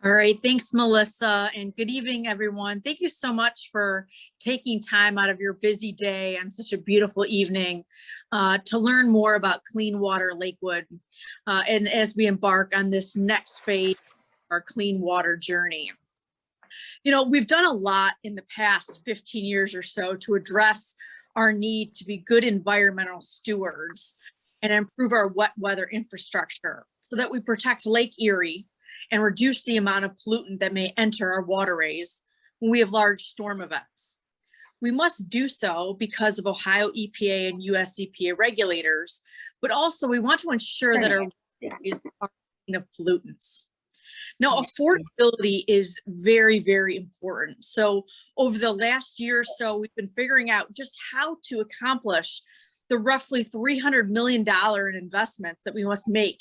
All right, thanks, Melissa, and good evening, everyone. Thank you so much for taking time out of your busy day on such a beautiful evening to learn more about Clean Water Lakewood, and as we embark on this next phase of our clean water journey. You know, we've done a lot in the past 15 years or so to address our need to be good environmental stewards and improve our wet weather infrastructure so that we protect Lake Erie and reduce the amount of pollutant that may enter our waterways when we have large storm events. We must do so because of Ohio EPA and US EPA regulators, but also we want to ensure that our waterways are clean of pollutants. Now, affordability is very, very important. So over the last year or so, we've been figuring out just how to accomplish the roughly $300 million in investments that we must make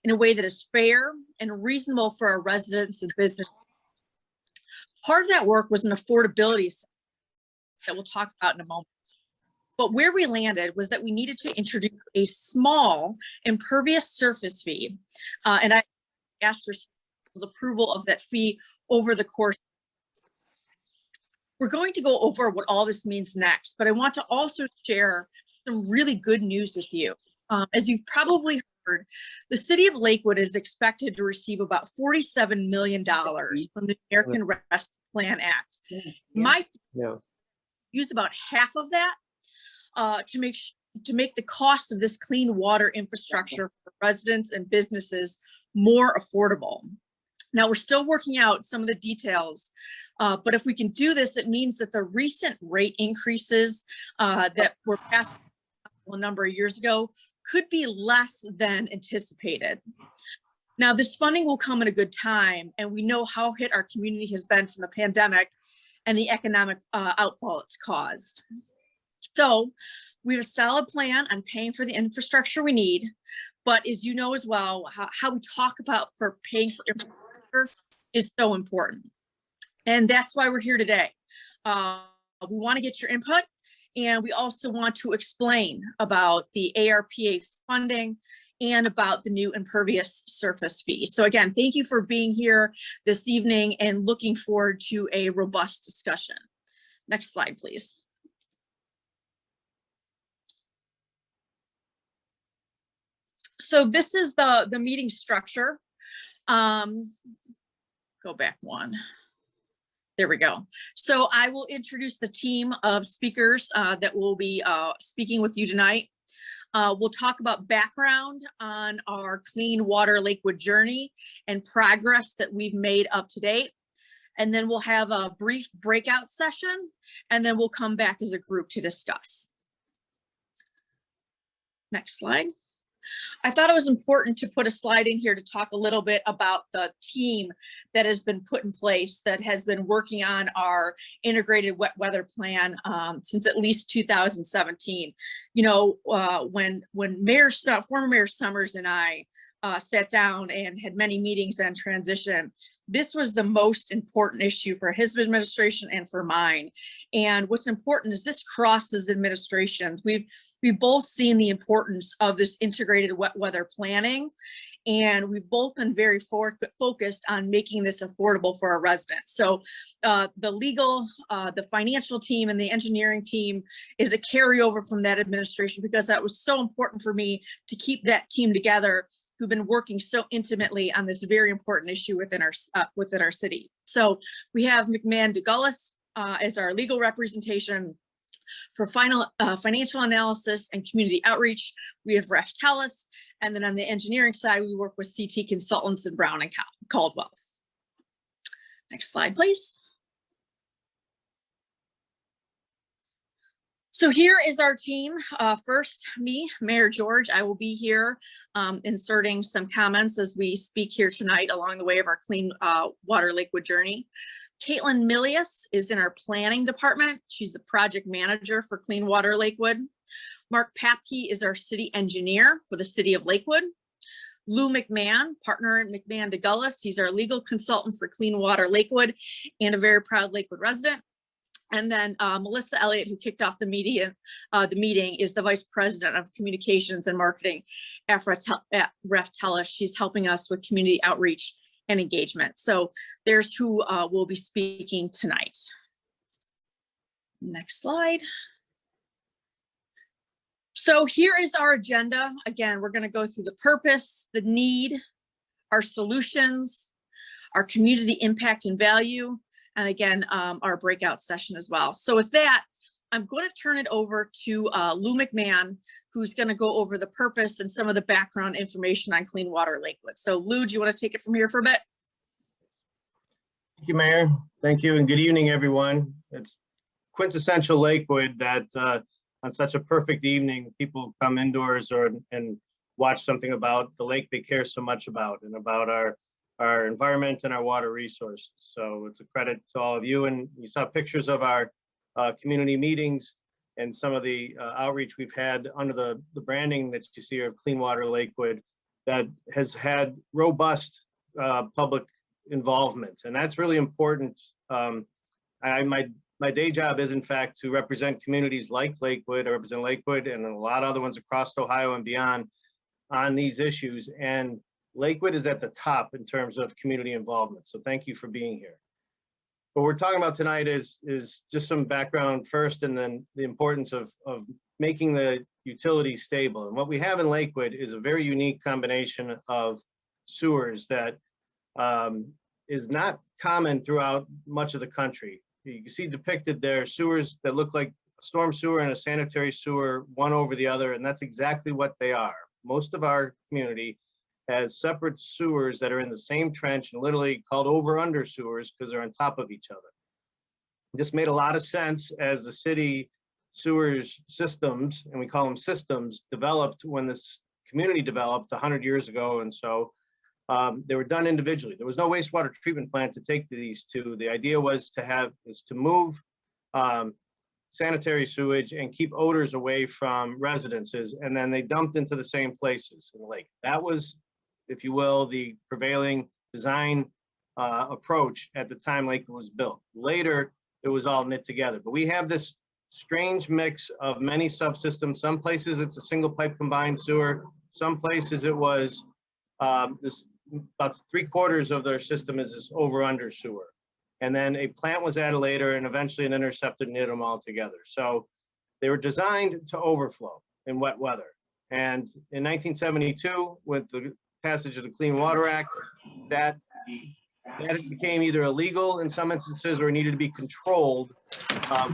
in a way that is fair and reasonable for our residents and business. Part of that work was an affordability that we'll talk about in a moment. But where we landed was that we needed to introduce a small impervious surface fee. And I asked for approval of that fee over the course. We're going to go over what all this means next, but I want to also share some really good news with you. As you've probably heard, the city of Lakewood is expected to receive about $47 million from the American Rescue Plan Act. My use about half of that to make the cost of this clean water infrastructure for residents and businesses more affordable. Now, we're still working out some of the details, but if we can do this, it means that the recent rate increases that were passed a number of years ago could be less than anticipated. Now, this funding will come at a good time, and we know how hit our community has been from the pandemic and the economic outfall it's caused. So we have a solid plan on paying for the infrastructure we need, but as you know as well, how we talk about for paying for infrastructure is so important. And that's why we're here today. We want to get your input, and we also want to explain about the ARPA funding and about the new impervious surface fee. So again, thank you for being here this evening and looking forward to a robust discussion. Next slide, please. So this is the meeting structure. Go back one. There we go. So I will introduce the team of speakers that will be speaking with you tonight. We'll talk about background on our Clean Water Lakewood journey and progress that we've made up to date. And then we'll have a brief breakout session, and then we'll come back as a group to discuss. Next slide. I thought it was important to put a slide in here to talk a little bit about the team that has been put in place that has been working on our integrated wet weather plan since at least 2017. You know, when former Mayor Summers and I sat down and had many meetings on transition, this was the most important issue for his administration and for mine. And what's important is this crosses administrations. We've both seen the importance of this integrated wet weather planning, and we've both been very focused on making this affordable for our residents. So the legal, the financial team, and the engineering team is a carryover from that administration, because that was so important for me to keep that team together, who've been working so intimately on this very important issue within our city. So we have McMahon DeGullis as our legal representation. For financial analysis and community outreach, we have Ref Tellis, and then on the engineering side, we work with CT Consultants in Brown and Caldwell. Next slide, please. So here is our team. First, me, Mayor George. I will be here inserting some comments as we speak here tonight along the way of our Clean Water Lakewood journey. Caitlin Milius is in our planning department. She's the project manager for Clean Water Lakewood. Mark Papke is our city engineer for the city of Lakewood. Lou McMahon, partner at McMahon DeGullis. He's our legal consultant for Clean Water Lakewood and a very proud Lakewood resident. And then Melissa Elliott, who kicked off the meeting, is the Vice President of Communications and Marketing at Ref Tellis. She's helping us with community outreach and engagement. So there's who will be speaking tonight. Next slide. So here is our agenda. Again, we're going to go through the purpose, the need, our solutions, our community impact and value, and again, our breakout session as well. So with that, I'm going to turn it over to Lou McMahon, who's going to go over the purpose and some of the background information on Clean Water Lakewood. So Lou, do you want to take it from here for a bit? Thank you, Mayor. Thank you, and good evening, everyone. It's quintessential Lakewood that on such a perfect evening, people come indoors and watch something about the lake they care so much about, and about our environment and our water resources. So it's a credit to all of you. And you saw pictures of our community meetings and some of the outreach we've had under the branding that you see of Clean Water Lakewood that has had robust public involvement. And that's really important. My day job is, in fact, to represent communities like Lakewood. I represent Lakewood and a lot of other ones across Ohio and beyond on these issues. And Lakewood is at the top in terms of community involvement. So thank you for being here. What we're talking about tonight is just some background first, and then the importance of making the utility stable. And what we have in Lakewood is a very unique combination of sewers that is not common throughout much of the country. You can see depicted there sewers that look like a storm sewer and a sanitary sewer, one over the other, and that's exactly what they are. Most of our community has separate sewers that are in the same trench and literally called over-under sewers because they're on top of each other. This made a lot of sense as the city sewers systems, and we call them systems, developed when this community developed 100 years ago. And so they were done individually. There was no wastewater treatment plant to take to these two. The idea was to move sanitary sewage and keep odors away from residences, and then they dumped into the same places in the lake. That was, if you will, the prevailing design approach at the time Lakewood was built. Later, it was all knit together. But we have this strange mix of many subsystems. Some places it's a single pipe combined sewer. Some places it was about 3/4 of their system is this over-under sewer. And then a plant was added later, and eventually an interceptor knit them all together. So they were designed to overflow in wet weather. And in 1972, with the passage of the Clean Water Act, that became either illegal in some instances or needed to be controlled,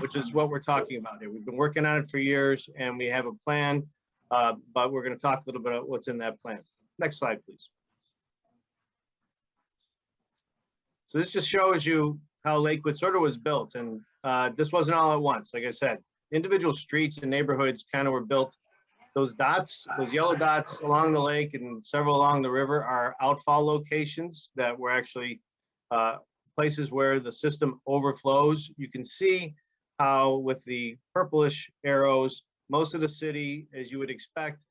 which is what we're talking about here. We've been working on it for years, and we have a plan, but we're going to talk a little bit about what's in that plan. Next slide, please. So this just shows you how Lakewood sort of was built, and this wasn't all at once. Like I said, individual streets and neighborhoods kind of were built. Those dots, those yellow dots along the lake and several along the river are outfall locations that were actually places where the system overflows. You can see how with the purplish arrows, most of the city, as you would expect,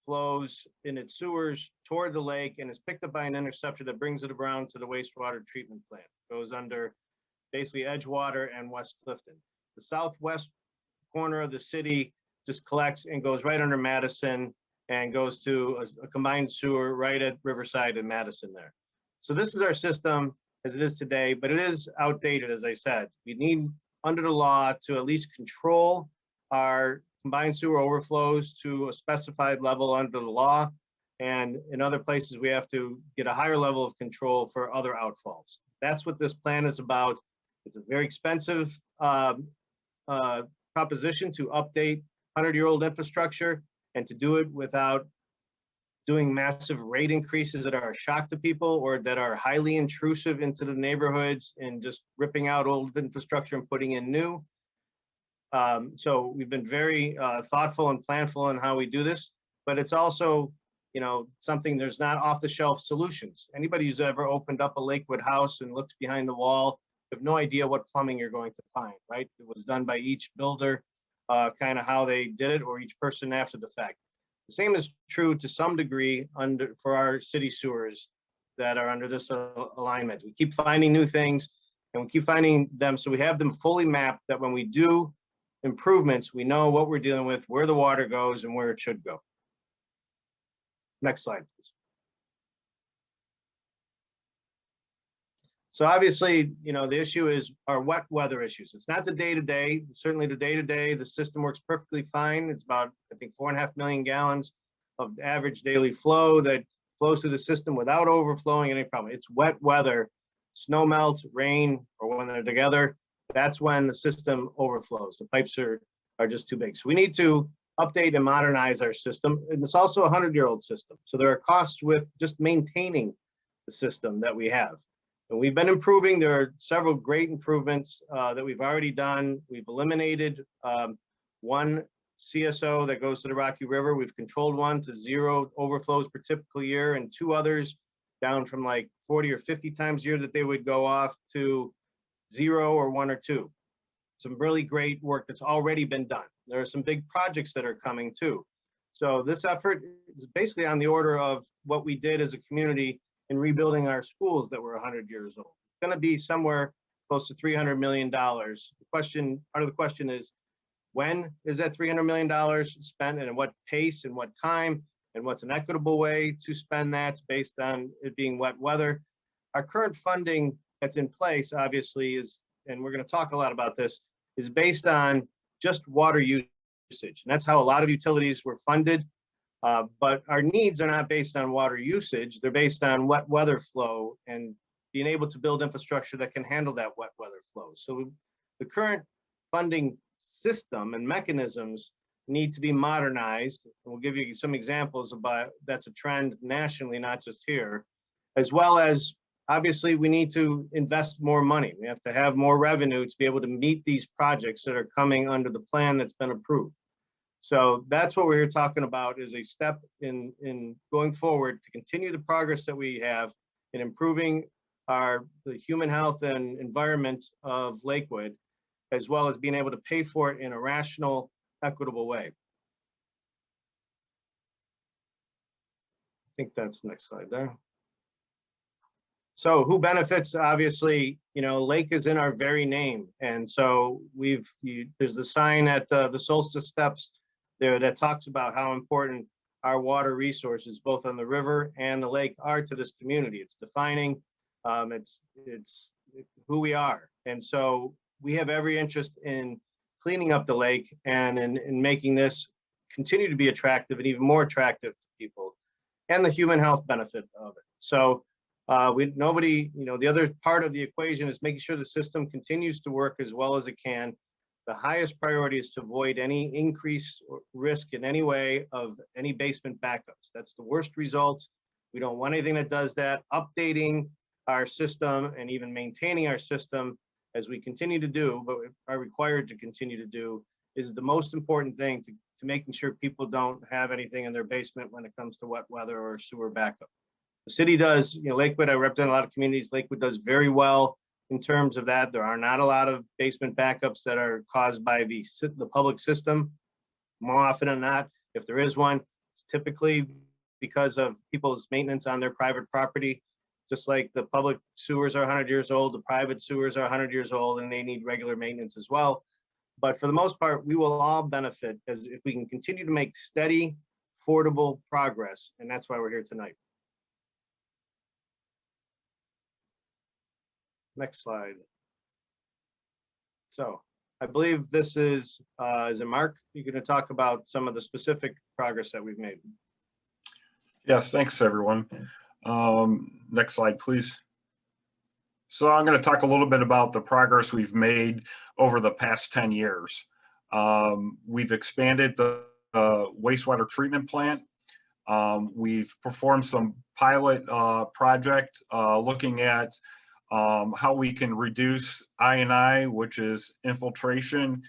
flows in its sewers toward the lake and is picked up by an interceptor that brings it around to the wastewater treatment plant. It goes under basically Edgewater and West Clifton. The southwest corner of the city just collects and goes right under Madison and goes to a combined sewer right at Riverside and Madison there. So this is our system as it is today, but it is outdated, as I said. We need, under the law, to at least control our combined sewer overflows to a specified level under the law. And in other places, we have to get a higher level of control for other outfalls. That's what this plan is about. It's a very expensive proposition to update 100-year-old infrastructure and to do it without doing massive rate increases that are a shock to people or that are highly intrusive into the neighborhoods and just ripping out old infrastructure and putting in new. So we've been very thoughtful and planful in how we do this, but it's also, you know, something, there's not off-the-shelf solutions. Anybody who's ever opened up a Lakewood house and looked behind the wall have no idea what plumbing you're going to find, right? It was done by each builder, kind of how they did it, or each person after the fact. The same is true to some degree for our city sewers that are under this alignment. We keep finding new things and we keep finding them, so we have them fully mapped that when we do improvements, we know what we're dealing with, where the water goes and where it should go. Next slide, please. So obviously, you know, the issue is our wet weather issues. It's not the day-to-day. Certainly the day-to-day, the system works perfectly fine. It's about, I think, 4.5 million gallons of average daily flow that flows through the system without overflowing any problem. It's wet weather, snow melt, rain, or when they're together, that's when the system overflows. The pipes are just too big. So we need to update and modernize our system. And it's also a 100-year-old system. So there are costs with just maintaining the system that we have. And we've been improving. There are several great improvements that we've already done. We've eliminated one CSO that goes to the Rocky River. We've controlled one to 0 overflows per typical year, and 2 others down from like 40 or 50 times a year that they would go off to 0 or 1 or 2. Some really great work that's already been done. There are some big projects that are coming too. So this effort is basically on the order of what we did as a community in rebuilding our schools that were 100 years old. It's going to be somewhere close to $300 million. The question, part of the question is, when is that $300 million spent, and at what pace and what time, and what's an equitable way to spend that based on it being wet weather? Our current funding that's in place, obviously, is, and we're going to talk a lot about this, is based on just water usage. And that's how a lot of utilities were funded. But our needs are not based on water usage. They're based on wet weather flow and being able to build infrastructure that can handle that wet weather flow. So the current funding system and mechanisms need to be modernized. And we'll give you some examples about that's a trend nationally, not just here, as well as obviously we need to invest more money. We have to have more revenue to be able to meet these projects that are coming under the plan that's been approved. So that's what we're here talking about, is a step in going forward to continue the progress that we have in improving the human health and environment of Lakewood, as well as being able to pay for it in a rational, equitable way. I think that's the next slide there. So who benefits? Obviously, you know, lake is in our very name. And so there's the sign at the Solstice Steps there that talks about how important our water resources, both on the river and the lake, are to this community. It's defining, it's who we are. And so we have every interest in cleaning up the lake and in making this continue to be attractive and even more attractive to people, and the human health benefit of it. So nobody, you know, the other part of the equation is making sure the system continues to work as well as it can. The highest priority is to avoid any increased risk in any way of any basement backups. That's the worst result. We don't want anything that does that. Updating our system and even maintaining our system, as we continue to do, but are required to continue to do, is the most important thing to making sure people don't have anything in their basement when it comes to wet weather or sewer backup. The city does, you know, Lakewood, I represent a lot of communities. Lakewood does very well in terms of that. There are not a lot of basement backups that are caused by the public system. More often than not, if there is one, it's typically because of people's maintenance on their private property. Just like the public sewers are 100 years old, the private sewers are 100 years old, and they need regular maintenance as well. But for the most part, we will all benefit as if we can continue to make steady, affordable progress. And that's why we're here tonight. Next slide. So I believe this is it Mark? You're going to talk about some of the specific progress that we've made. Yes, thanks everyone. Next slide, please. So I'm going to talk a little bit about the progress we've made over the past 10 years. We've expanded the wastewater treatment plant. We've performed some pilot project looking at how we can reduce I&I, which is infiltration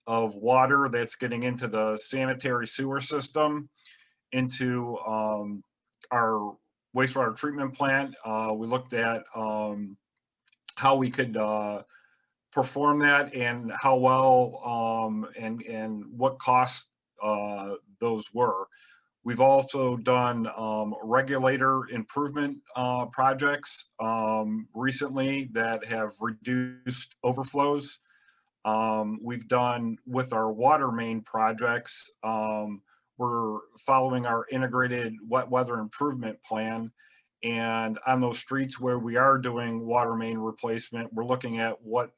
of water that's getting into the sanitary sewer system into our wastewater treatment plant. We looked at how we could perform that and how well and what costs those were. We've also done regulator improvement projects recently that have reduced overflows. We've done with our water main projects, we're following our integrated wet weather improvement plan, And on those streets where we are doing water main replacement, we're looking at what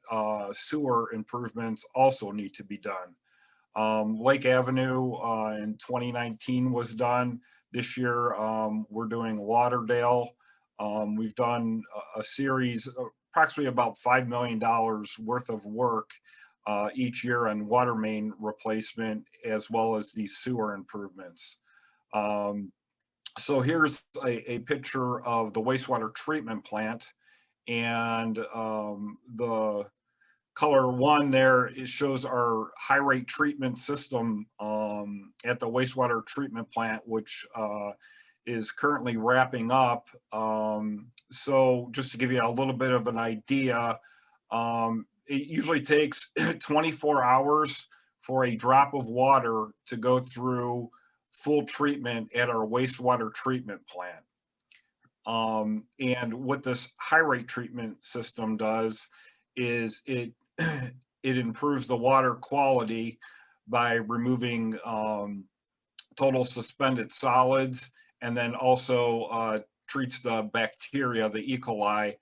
sewer improvements also need to be done. Lake Avenue in 2019 was done. This year, we're doing Lauderdale. We've done a series, approximately about $5 million worth of work each year on water main replacement, as well as these sewer improvements. So here's a picture of the wastewater treatment plant, and the color one there, it shows our high rate treatment system at the wastewater treatment plant, which is currently wrapping up. So just to give you a little bit of an idea, it usually takes 24 hours for a drop of water to go through full treatment at our wastewater treatment plant. And what this high rate treatment system does is it improves the water quality by removing total suspended solids, and then also treats the bacteria, the E. coli,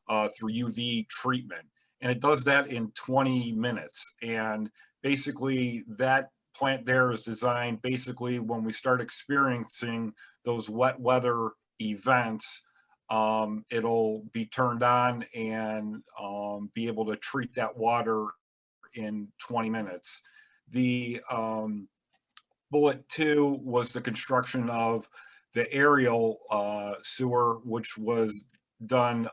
through UV treatment. And it does that in 20 minutes. And basically that plant there is designed basically when we start experiencing those wet weather events, it'll be turned on and be able to treat that water in 20 minutes. The bullet two was the construction of the aerial sewer, which was done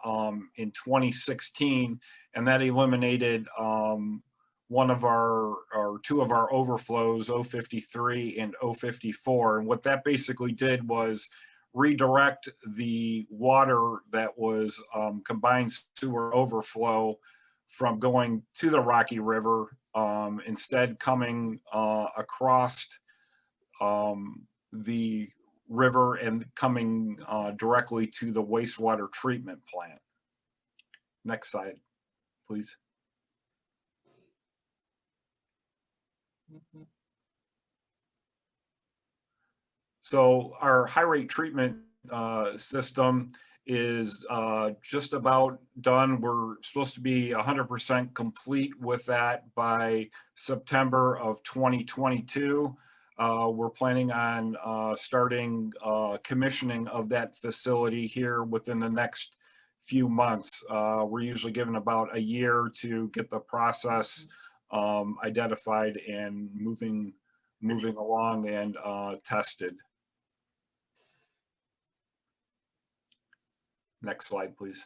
in 2016, and that eliminated one of our, or two of our overflows, 053 and 054. And what that basically did was redirect the water that was combined sewer overflow from going to the Rocky River, instead coming across the river and coming directly to the wastewater treatment plant. Next slide, please. So our high rate treatment system is just about done. We're supposed to be 100% complete with that by September of 2022. We're planning on starting commissioning of that facility here within the next few months. We're usually given about a year to get the process identified and moving along and tested. Next slide, please.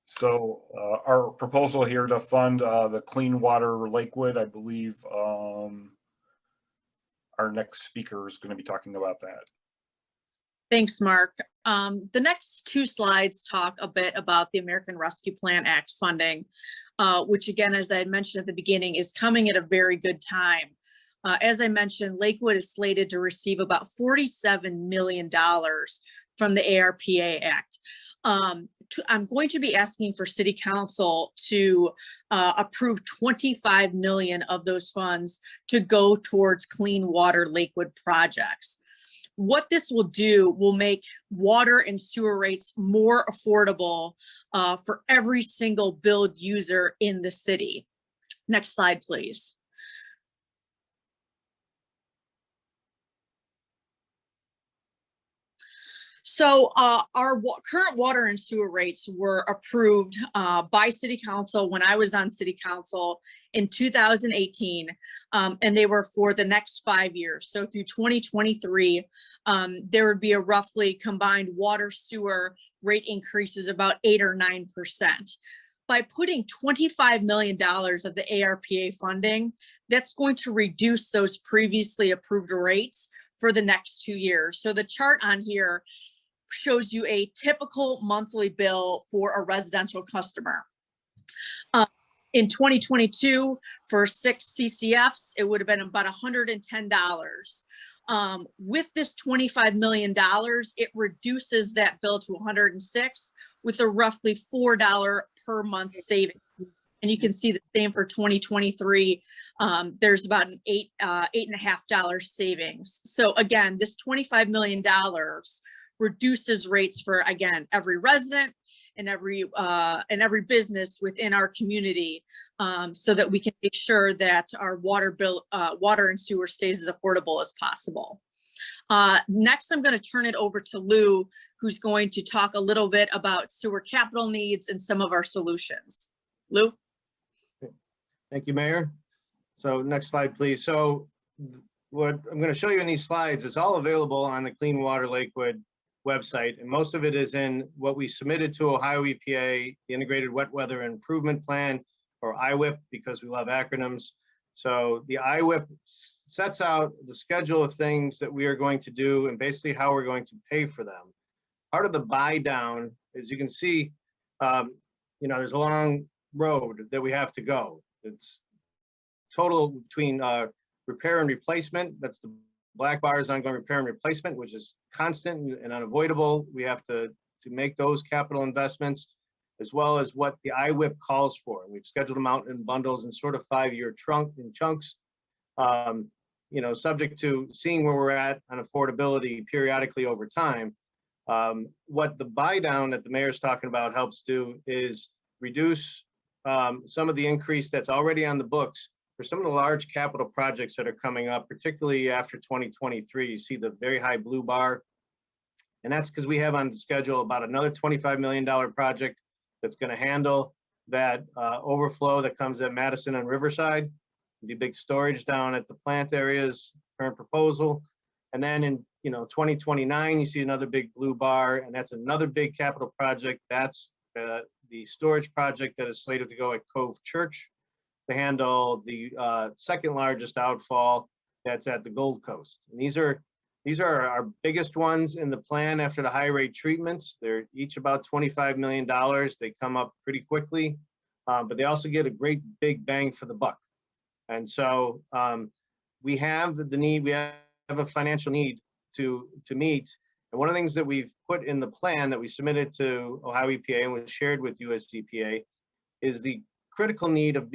So our proposal here to fund the Clean Water Lakewood, I believe our next speaker is going to be talking about that. Thanks, Mark. The next two slides talk a bit about the American Rescue Plan Act funding, which again, as I had mentioned at the beginning, is coming at a very good time. As I mentioned, Lakewood is slated to receive about $47 million from the ARPA Act. I'm going to be asking for City Council to approve 25 million of those funds to go towards Clean Water Lakewood projects. What this will do will make water and sewer rates more affordable for every single billed user in the city. Next slide, please. So our current water and sewer rates were approved by City Council when I was on City Council in 2018, and they were for the next 5 years. So through 2023, there would be a roughly combined water sewer rate increases about 8 or 9%. By putting $25 million of the ARPA funding, that's going to reduce those previously approved rates for the next 2 years. So the chart on here shows you a typical monthly bill for a residential customer. In 2022, for 6 CCFs, it would have been about $110. With this $25 million, it reduces that bill to 106 with a roughly $4 per month saving. And you can see the same for 2023. There's about an $8.50 savings. So again, this $25 million reduces rates for, again, every resident and every business within our community, so that we can make sure that our water and sewer stays as affordable as possible. Next, I'm going to turn it over to Lou, who's going to talk a little bit about sewer capital needs and some of our solutions. Lou? Thank you, Mayor. So next slide, please. So what I'm going to show you in these slides is all available on the Clean Water Lakewood website, and most of it is in what we submitted to Ohio EPA, the Integrated Wet Weather Improvement Plan, or IWIP, because we love acronyms. So the IWIP sets out the schedule of things that we are going to do and basically how we're going to pay for them. Part of the buy down, as you can see, there's a long road that we have to go. It's total between repair and replacement. That's the black bars, ongoing repair and replacement, which is constant and unavoidable. We have to make those capital investments, as well as what the IWIP calls for. And we've scheduled them out in bundles and sort of 5-year chunks, subject to seeing where we're at on affordability periodically over time. What the buy down that the mayor's talking about helps do is reduce some of the increase that's already on the books for some of the large capital projects that are coming up, particularly after 2023. You see the very high blue bar, and that's because we have on the schedule about another $25 million project that's going to handle that overflow that comes at Madison and Riverside. The big storage down at the plant areas, current proposal. And then in 2029, you see another big blue bar, and that's another big capital project. That's the storage project that is slated to go at Cove Church to handle the second largest outfall that's at the Gold Coast. And these are our biggest ones in the plan after the high rate treatments. They're each about $25 million. They come up pretty quickly, but they also get a great big bang for the buck. And so we have the need, we have a financial need to meet. And one of the things that we've put in the plan that we submitted to Ohio EPA and was shared with US EPA is the critical need of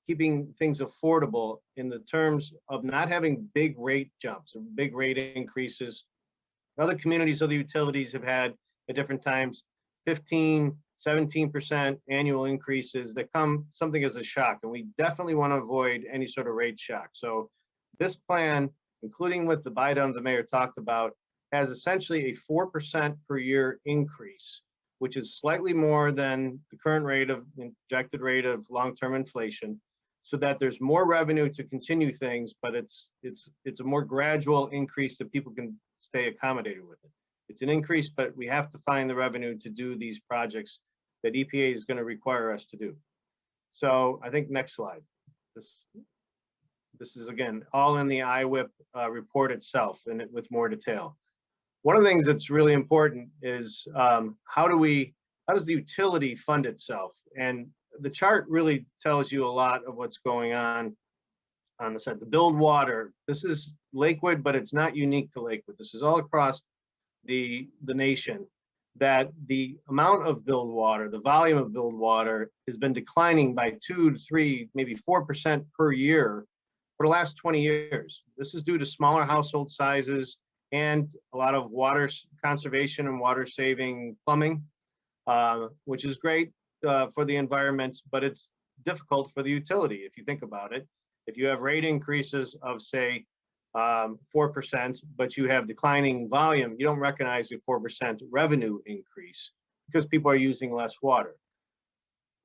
keeping things affordable in the terms of not having big rate jumps or big rate increases. Other communities, other utilities have had at different times 15, 17% annual increases that come something as a shock, and we definitely want to avoid any sort of rate shock. So this plan, including with the buy down the mayor talked about, has essentially a 4% per year increase, which is slightly more than the current rate of projected rate of long-term inflation, so that there's more revenue to continue things, but it's a more gradual increase that people can stay accommodated with it. It's an increase, but we have to find the revenue to do these projects that EPA is going to require us to do. So I think next slide. This is again all in the IWIP report itself, and with more detail. One of the things that's really important is how does the utility fund itself? And the chart really tells you a lot of what's going on the side. The billed water, this is Lakewood, but it's not unique to Lakewood. This is all across the nation, that the amount of billed water, the volume of billed water has been declining by 2 to 3, maybe 4% per year for the last 20 years. This is due to smaller household sizes and a lot of water conservation and water saving plumbing, which is great for the environment, but it's difficult for the utility if you think about it. If you have rate increases of say 4%, but you have declining volume, you don't recognize the 4% revenue increase because people are using less water.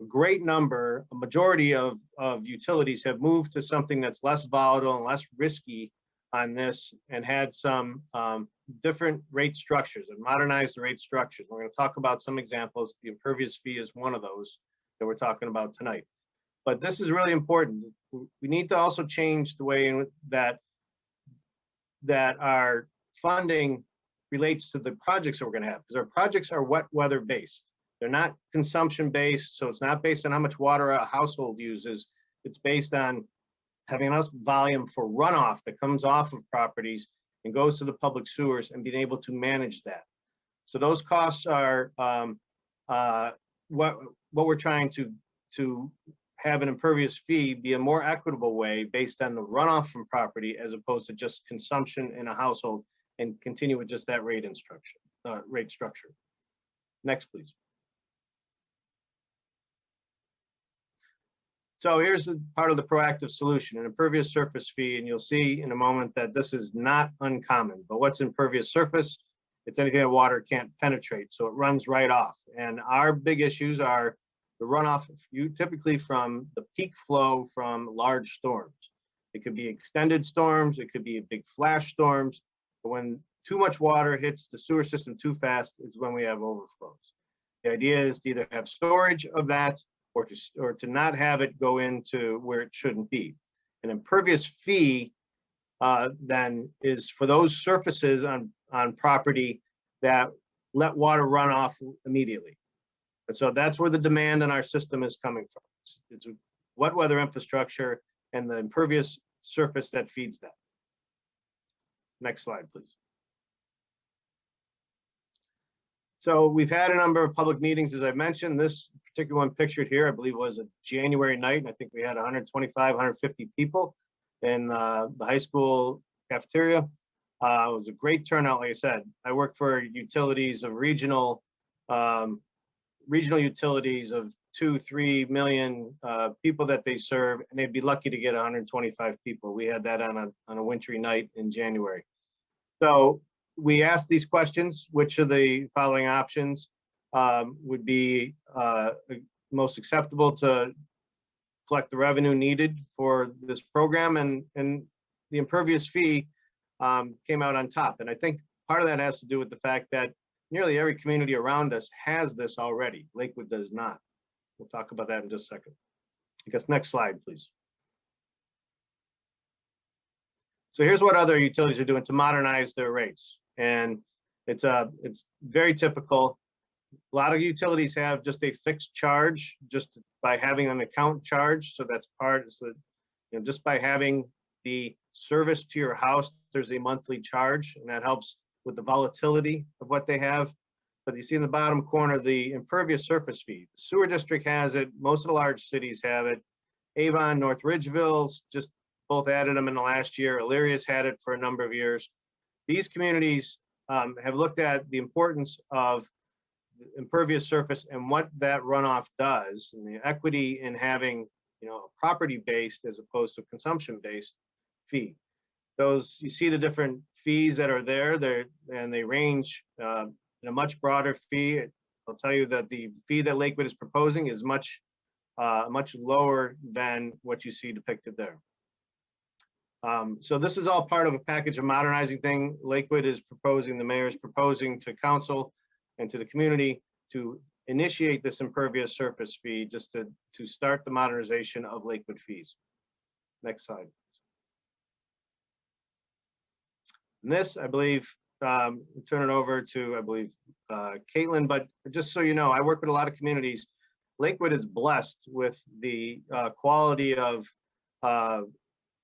A majority of utilities have moved to something that's less volatile and less risky on this, and had some different rate structures and modernized the rate structures. We're going to talk about some examples. The Impervious fee is one of those that we're talking about tonight. But this is really important. We need to also change the way in that our funding relates to the projects that we're going to have, because our projects are wet weather based. They're not consumption based, so it's not based on how much water a household uses. It's based on having enough volume for runoff that comes off of properties and goes to the public sewers, and being able to manage that. So those costs are what we're trying to have an impervious fee be a more equitable way based on the runoff from property as opposed to just consumption in a household, and continue with just that rate structure. Next, please. So here's a part of the proactive solution, an impervious surface fee, and you'll see in a moment that this is not uncommon. But what's impervious surface? It's anything that water can't penetrate, so it runs right off. And our big issues are the runoff, typically from the peak flow from large storms. It could be extended storms, it could be big flash storms, but when too much water hits the sewer system too fast is when we have overflows. The idea is to either have storage of that, or to not have it go into where it shouldn't be. An impervious fee then is for those surfaces on property that let water run off immediately. And so that's where the demand in our system is coming from. It's wet weather infrastructure and the impervious surface that feeds that. Next slide, please. So we've had a number of public meetings, as I mentioned. This particular one pictured here, I believe, was a January night, and I think we had 125, 150 people in the high school cafeteria. It was a great turnout, like I said. I work for utilities of regional utilities of 2-3 million people that they serve, and they'd be lucky to get 125 people. We had that on a wintry night in January. So we asked these questions: which of the following options would be most acceptable to collect the revenue needed for this program, and the impervious fee came out on top. And I think part of that has to do with the fact that nearly every community around us has this already. Lakewood does not. We'll talk about that in just a second. I guess next slide, please. So here's what other utilities are doing to modernize their rates. And it's very typical. A lot of utilities have just a fixed charge just by having an account charge. So that's part, so, you know, just by having the service to your house, there's a monthly charge, and that helps with the volatility of what they have. But you see in the bottom corner, the impervious surface fee. The sewer district has it. Most of the large cities have it. Avon, North Ridgeville's just both added them in the last year. Illyria's had it for a number of years. These communities have looked at the importance of impervious surface and what that runoff does, and the equity in having, you know, a property-based as opposed to consumption-based fee. Those, you see the different fees that are there, and they range in a much broader fee. I'll tell you that the fee that Lakewood is proposing is much lower than what you see depicted there. So this is all part of a package of modernizing thing. Lakewood is proposing, the mayor is proposing to council and to the community to initiate this impervious surface fee, just to start the modernization of Lakewood fees. Next slide. And this, I believe, turn it over to, I believe, Caitlin, but just so you know, I work with a lot of communities. Lakewood is blessed with the quality of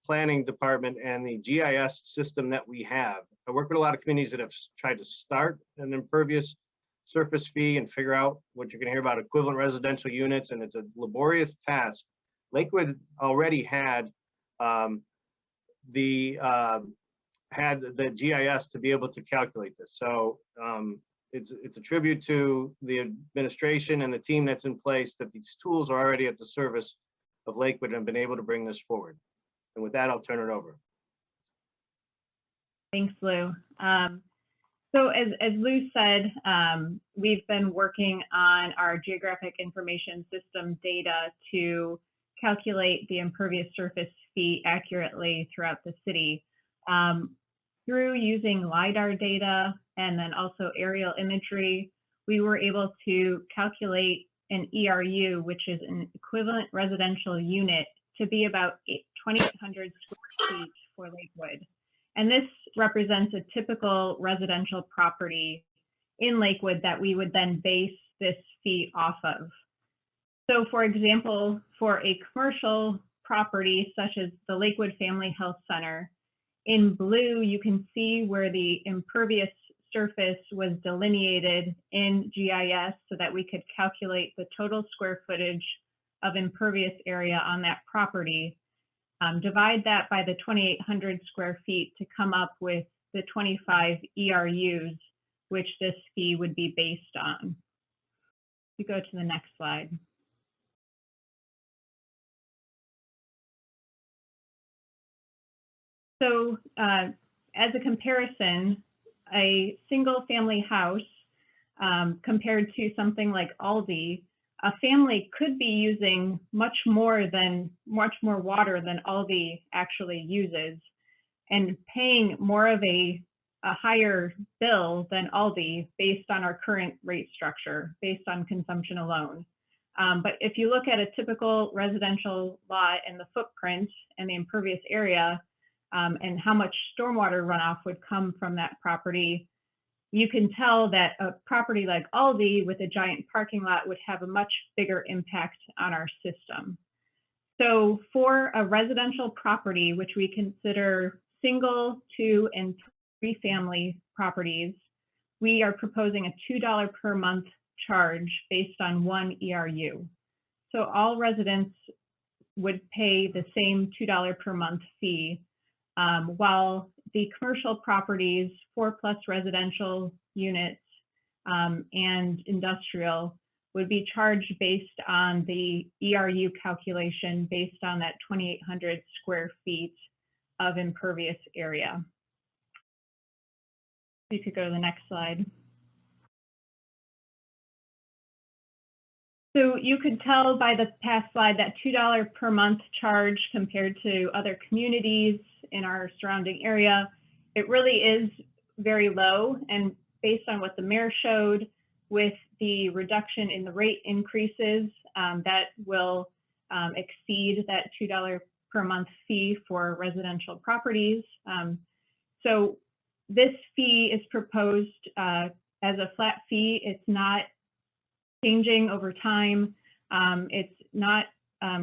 planning department and the GIS system that we have. I work with a lot of communities that have tried to start an impervious surface fee and figure out what you're going to hear about equivalent residential units, and it's a laborious task. Lakewood already had the GIS to be able to calculate this. So it's a tribute to the administration and the team that's in place that these tools are already at the service of Lakewood and have been able to bring this forward. And with that, I'll turn it over. Thanks, Lou. So as Lou said, we've been working on our geographic information system data to calculate the impervious surface fee accurately throughout the city. Through using LiDAR data and then also aerial imagery, we were able to calculate an ERU, which is an equivalent residential unit, to be about 2,800 square feet for Lakewood. And this represents a typical residential property in Lakewood that we would then base this fee off of. So for example, for a commercial property, such as the Lakewood Family Health Center. In blue, you can see where the impervious surface was delineated in GIS so that we could calculate the total square footage of impervious area on that property. Divide that by the 2,800 square feet to come up with the 25 ERUs, which this fee would be based on. You go to the next slide. So as a comparison, a single family house compared to something like Aldi, a family could be using much more water than Aldi actually uses, and paying more of a higher bill than Aldi based on our current rate structure, based on consumption alone. But if you look at a typical residential lot and the footprint and the impervious area, and how much stormwater runoff would come from that property, you can tell that a property like Aldi with a giant parking lot would have a much bigger impact on our system. So for a residential property, which we consider single, 2, and 3 family properties, we are proposing a $2 per month charge based on 1 ERU. So all residents would pay the same $2 per month fee, while the commercial properties, 4+ residential units and industrial, would be charged based on the ERU calculation based on that 2,800 square feet of impervious area. You could go to the next slide. So you could tell by the past slide that $2 per month charge compared to other communities in our surrounding area, it really is very low. And based on what the mayor showed with the reduction in the rate increases, that will exceed that $2 per month fee for residential properties. So this fee is proposed as a flat fee. It's not changing over time. It's not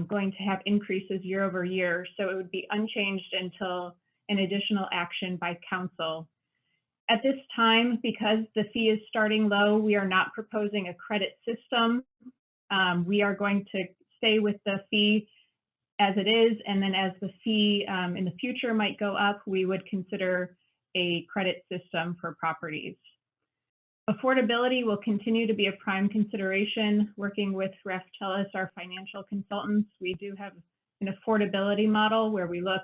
going to have increases year over year, so it would be unchanged until an additional action by council. At this time, because the fee is starting low, we are not proposing a credit system. We are going to stay with the fee as it is, and then as the fee in the future might go up, we would consider a credit system for properties. Affordability will continue to be a prime consideration. Working with Ref Tellis, our financial consultants, we do have an affordability model where we look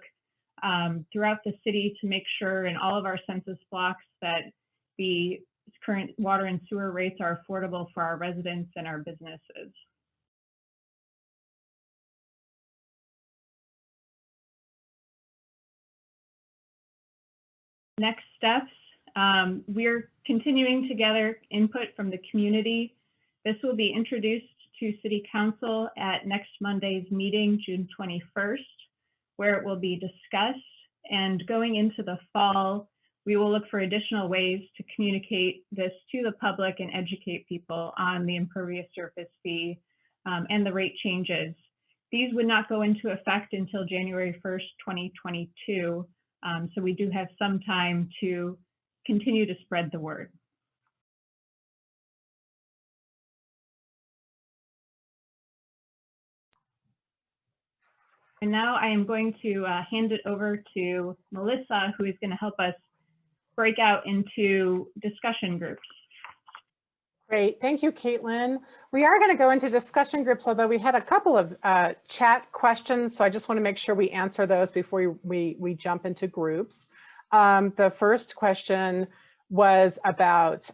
throughout the city to make sure in all of our census blocks that the current water and sewer rates are affordable for our residents and our businesses. Next steps. We're continuing to gather input from the community. This will be introduced to City Council at next Monday's meeting, June 21st, where it will be discussed. And going into the fall, we will look for additional ways to communicate this to the public and educate people on the impervious surface fee and the rate changes. These would not go into effect until January 1st, 2022. So we do have some time to continue to spread the word. And now I am going to hand it over to Melissa, who is going to help us break out into discussion groups. Great, thank you, Caitlin. We are going to go into discussion groups, although we had a couple of chat questions, so I just want to make sure we answer those before we jump into groups. The first question was about,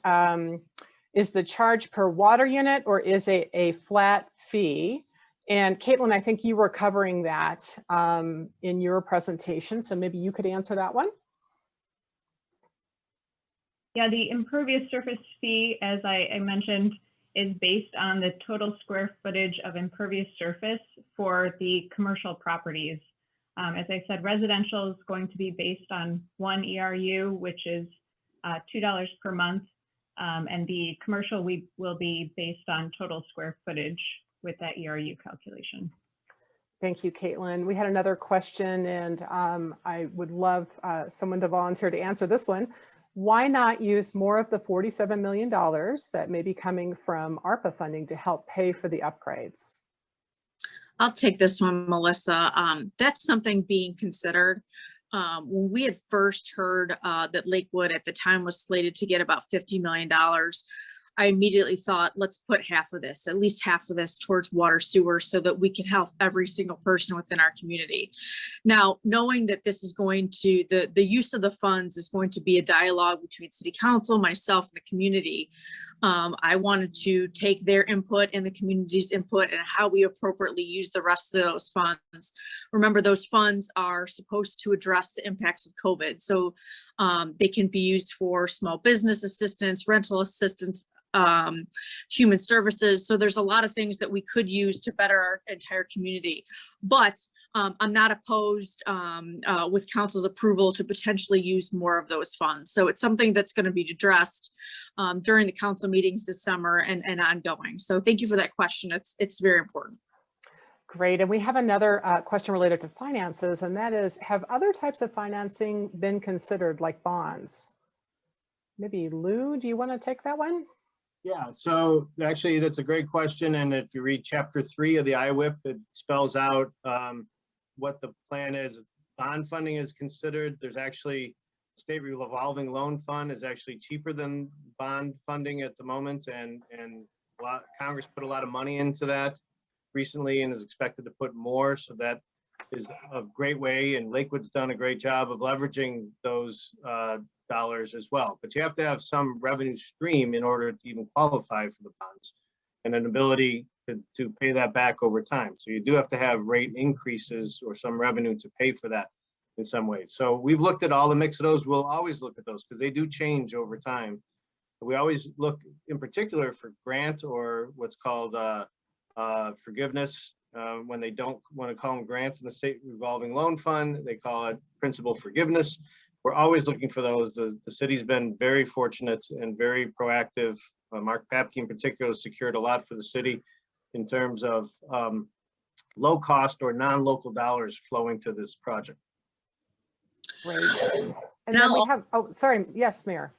is the charge per water unit or is it a flat fee? And Caitlin, I think you were covering that in your presentation, so maybe you could answer that one. Yeah, the impervious surface fee, as I mentioned, is based on the total square footage of impervious surface for the commercial properties. As I said, residential is going to be based on 1 ERU, which is $2 per month, and the commercial will be based on total square footage with that ERU calculation. Thank you, Caitlin. We had another question, and I would love someone to volunteer to answer this one. Why not use more of the $47 million that may be coming from ARPA funding to help pay for the upgrades? I'll take this one, Melissa. That's something being considered. When we had first heard that Lakewood at the time was slated to get about $50 million, I immediately thought, let's put half of this, at least half of this towards water sewer so that we can help every single person within our community. Now, knowing that this is going to, the use of the funds is going to be a dialogue between City Council, myself, and the community. I wanted to take their input and the community's input and how we appropriately use the rest of those funds. Remember, those funds are supposed to address the impacts of COVID. So they can be used for small business assistance, rental assistance, human services. So there's a lot of things that we could use to better our entire community. But I'm not opposed with council's approval to potentially use more of those funds. So it's something that's going to be addressed during the council meetings this summer and ongoing. So thank you for that question. It's very important. Great. And we have another question related to finances, and that is, have other types of financing been considered, like bonds? Maybe Lou, do you want to take that one? Yeah, so actually that's a great question. And if you read chapter 3 of the IWIP, it spells out what the plan is. Bond funding is considered. There's actually state revolving loan fund is actually cheaper than bond funding at the moment. And Congress put a lot of money into that recently and is expected to put more. So that is a great way. And Lakewood's done a great job of leveraging those dollars as well. But you have to have some revenue stream in order to even qualify for the bonds and an ability to pay that back over time. So you do have to have rate increases or some revenue to pay for that in some way. So we've looked at all the mix of those. We'll always look at those because they do change over time. We always look in particular for grant or what's called forgiveness. When they don't want to call them grants in the state revolving loan fund, they call it principal forgiveness. We're always looking for those. The city's been very fortunate and very proactive. Mark Papke in particular secured a lot for the city in terms of low cost or non-local dollars flowing to this project. Great. And then we have, oh, sorry. Yes, Mayor.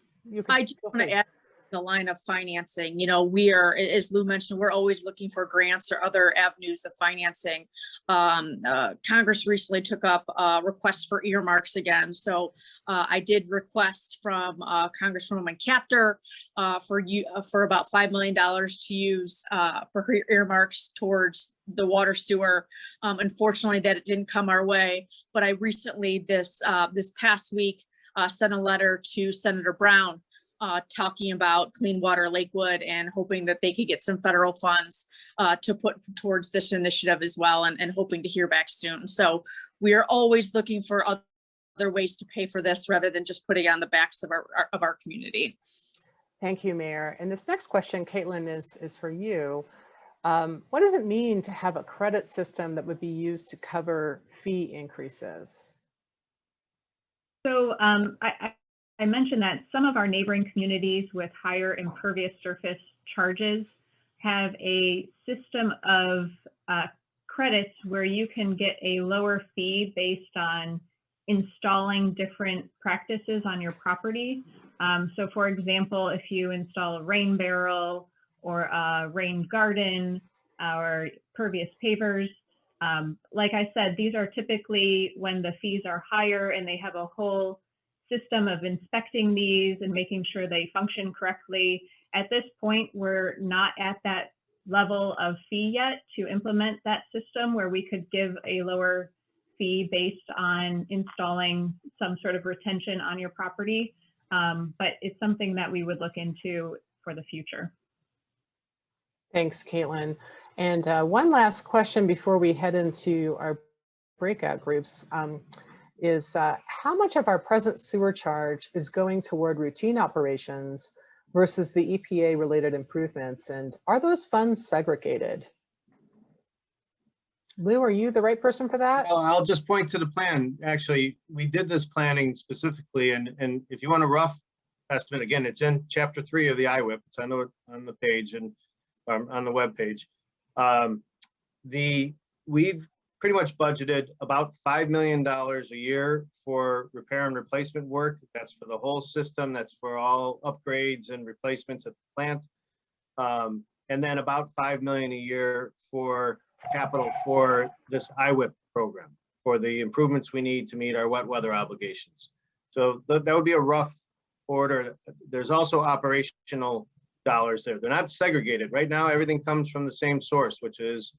I just want to add the line of financing. You know, we are, as Lou mentioned, we're always looking for grants or other avenues of financing. Congress recently took up requests for earmarks again. So I did request from Congresswoman Chapter for about $5 million to use for her earmarks towards the water sewer. Unfortunately, that it didn't come our way. But I recently, this past week, sent a letter to Senator Brown talking about Clean Water Lakewood and hoping that they could get some federal funds to put towards this initiative as well, and hoping to hear back soon. So we are always looking for other ways to pay for this rather than just putting on the backs of our community. Thank you, Mayor. And this next question, Caitlin, is for you. What does it mean to have a credit system that would be used to cover fee increases? So I mentioned that some of our neighboring communities with higher impervious surface charges have a system of credits where you can get a lower fee based on installing different practices on your property. So for example, if you install a rain barrel or a rain garden or pervious pavers, like I said, these are typically when the fees are higher and they have a whole system of inspecting these and making sure they function correctly. At this point, we're not at that level of fee yet to implement that system where we could give a lower fee based on installing some sort of retention on your property. But it's something that we would look into for the future. Thanks, Caitlin. And one last question before we head into our breakout groups is how much of our present sewer charge is going toward routine operations versus the EPA related improvements? And are those funds segregated? Lou, are you the right person for that? Well, I'll just point to the plan. Actually, we did this planning specifically, and if you want a rough estimate, again, it's in chapter 3 of the IWIP. It's on the page and on the web page. We've pretty much budgeted about $5 million a year for repair and replacement work. That's for the whole system. That's for all upgrades and replacements at the plant. And then about $5 million a year for capital for this IWIP program, for the improvements we need to meet our wet weather obligations. So that would be a rough order. There's also operational dollars there. They're not segregated. Right now, everything comes from the same source, which is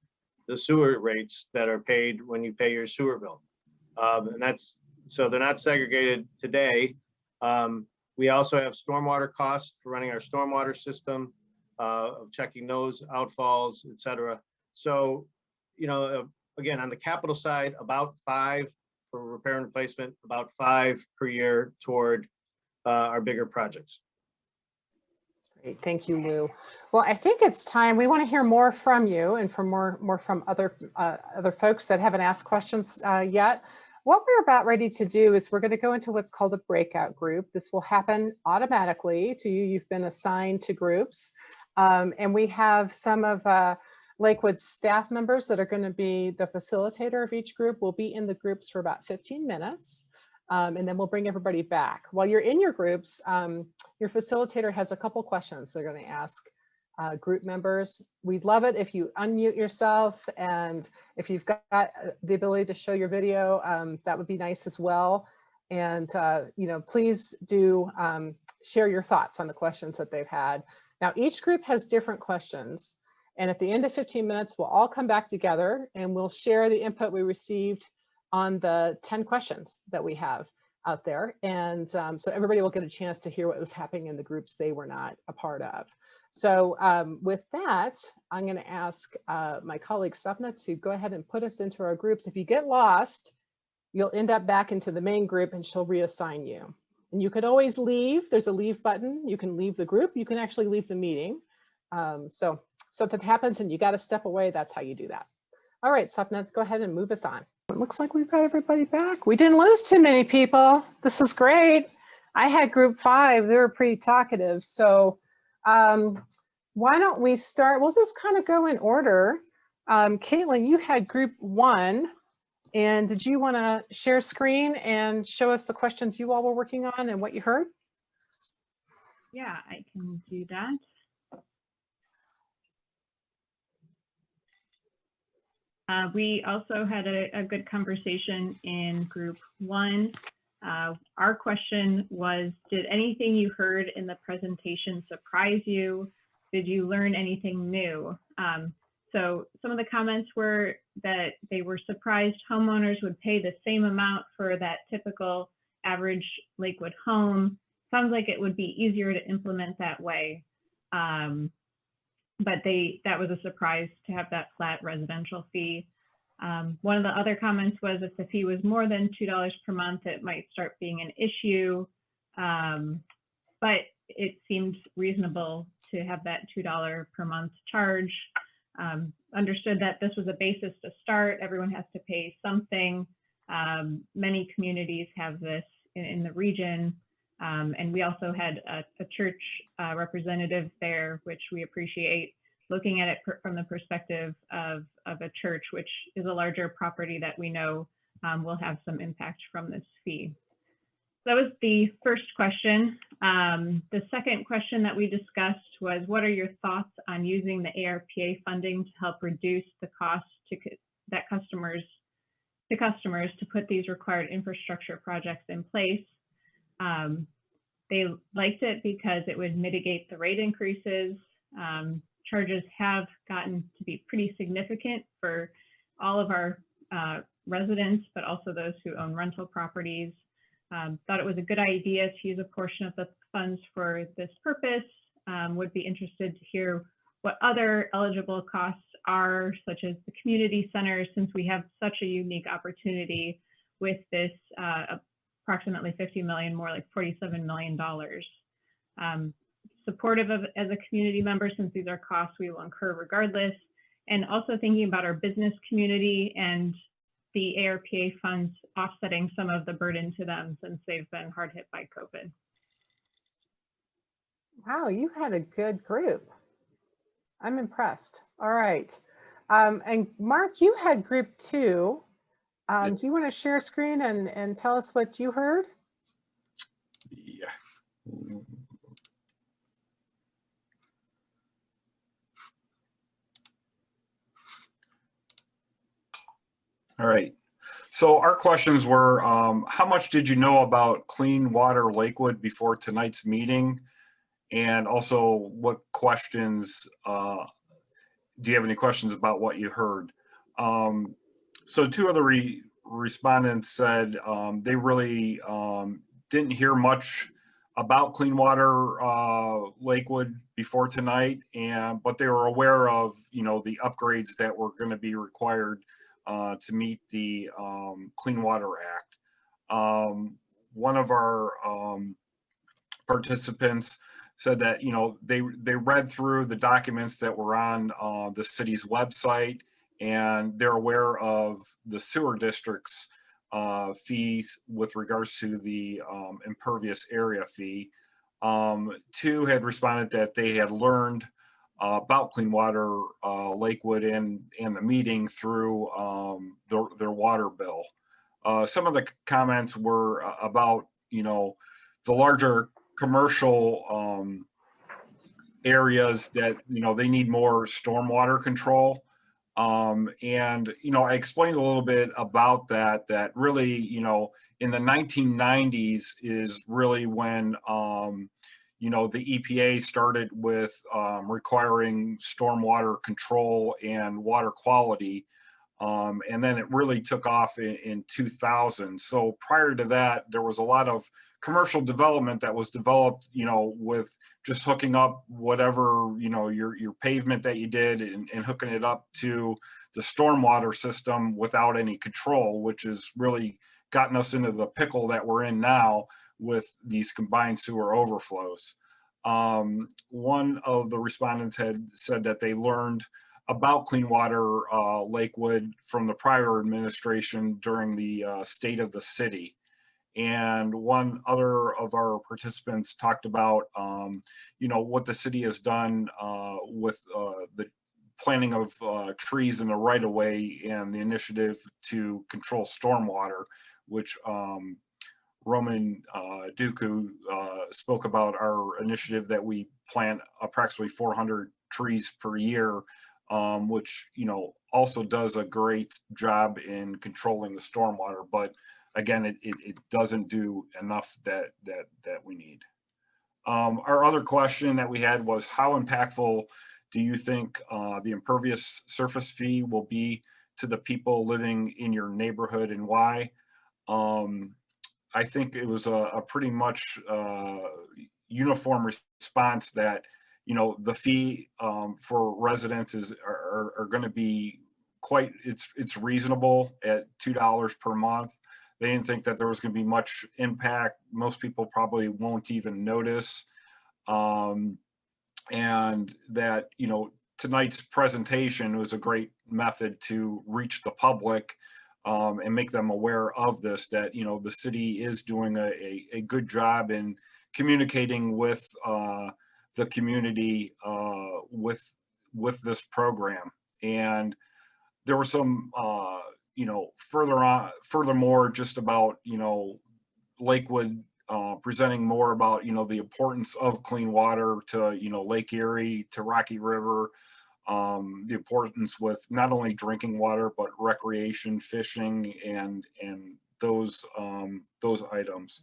the sewer rates that are paid when you pay your sewer bill. And that's, so they're not segregated today. We also have stormwater costs for running our stormwater system, of checking those outfalls, et cetera. So, you know, again, on the capital side, about 5 for repair and replacement, about 5 per year toward our bigger projects. Great, thank you, Lou. Well, I think it's time. We want to hear more from you and from more from other folks that haven't asked questions yet. What we're about ready to do is we're going to go into what's called a breakout group. This will happen automatically to you. You've been assigned to groups. And we have some of Lakewood's staff members that are going to be the facilitator of each group. We'll be in the groups for about 15 minutes. And then we'll bring everybody back. While you're in your groups, your facilitator has a couple questions they're going to ask group members. We'd love it if you unmute yourself, and if you've got the ability to show your video, that would be nice as well. And you know, please do share your thoughts on the questions that they've had. Now, each group has different questions, and at the end of 15 minutes, we'll all come back together and we'll share the input we received on the 10 questions that we have out there. And so everybody will get a chance to hear what was happening in the groups they were not a part of. So with that, I'm going to ask my colleague Sapna to go ahead and put us into our groups. If you get lost, you'll end up back into the main group and she'll reassign you. And you could always leave. There's a leave button. You can leave the group. You can actually leave the meeting. So something happens and you got to step away. That's how you do that. All right, Sapna, go ahead and move us on. It looks like we've got everybody back. We didn't lose too many people. This is great. I had group 5. They were pretty talkative. So why don't we start? We'll just kind of go in order. Caitlin, you had group 1. And did you want to share screen and show us the questions you all were working on and what you heard? Yeah, I can do that. We also had a good conversation in group 1. Our question was, did anything you heard in the presentation surprise you? Did you learn anything new? So some of the comments were that they were surprised homeowners would pay the same amount for that typical average Lakewood home. Sounds like it would be easier to implement that way. But that was a surprise to have that flat residential fee. One of the other comments was if the fee was more than $2 per month, it might start being an issue. But it seemed reasonable to have that $2 per month charge. Understood that this was a basis to start. Everyone has to pay something. Many communities have this in the region. And we also had a church representative there, which we appreciate, looking at it from the perspective of a church, which is a larger property that we know will have some impact from this fee. That was the first question. The second question that we discussed was, what are your thoughts on using the ARPA funding to help reduce the cost to customers to put these required infrastructure projects in place? They liked it because it would mitigate the rate increases. Charges have gotten to be pretty significant for all of our residents, but also those who own rental properties. Thought it was a good idea to use a portion of the funds for this purpose. Would be interested to hear what other eligible costs are, such as the community center, since we have such a unique opportunity with this approximately $50 million, more like $47 million. Supportive of as a community member, since these are costs we will incur regardless, and also thinking about our business community and the ARPA funds offsetting some of the burden to them since they've been hard hit by COVID. Wow, you had a good group. I'm impressed. All right. And Mark, you had group 2. Yep. Do you want to share screen and tell us what you heard? Yeah. All right. So our questions were, how much did you know about Clean Water Lakewood before tonight's meeting? And also, what questions, do you have any questions about what you heard? So 2 of the respondents said they really didn't hear much about Clean Water Lakewood before tonight, but they were aware of, you know, the upgrades that were going to be required to meet the Clean Water Act. One of our participants said that, you know, they read through the documents that were on the city's website, and they're aware of the sewer district's fees with regards to the impervious area fee. 2 had responded that they had learned about Clean Water Lakewood and the meeting through their water bill. Some of the comments were about, you know, the larger commercial areas that, you know, they need more stormwater control. And, you know, I explained a little bit about that really, you know, in the 1990s is really when, you know, the EPA started with requiring stormwater control and water quality. And then it really took off in 2000. So prior to that, there was a lot of commercial development that was developed, you know, with just hooking up whatever, you know, your pavement that you did and hooking it up to the stormwater system without any control, which has really gotten us into the pickle that we're in now with these combined sewer overflows. One of the respondents had said that they learned about Clean Water Lakewood from the prior administration during the state of the city. And one other of our participants talked about, you know, what the city has done with the planting of trees in the right of way and the initiative to control stormwater, which Roman Duku spoke about our initiative that we plant approximately 400 trees per year, which, you know, also does a great job in controlling the stormwater. But again, it doesn't do enough that we need. Our other question that we had was, how impactful do you think the impervious surface fee will be to the people living in your neighborhood, and why? I think it was a pretty much uniform response that, you know, the fee for residents are going to be quite, it's reasonable at $2 per month. They didn't think that there was going to be much impact. Most people probably won't even notice. And that, you know, tonight's presentation was a great method to reach the public and make them aware of this, that, you know, the city is doing a good job in communicating with the community with this program. And there were some, you know, furthermore, just about, you know, Lakewood presenting more about, you know, the importance of clean water to, you know, Lake Erie, to Rocky River, the importance with not only drinking water, but recreation, fishing, and those items.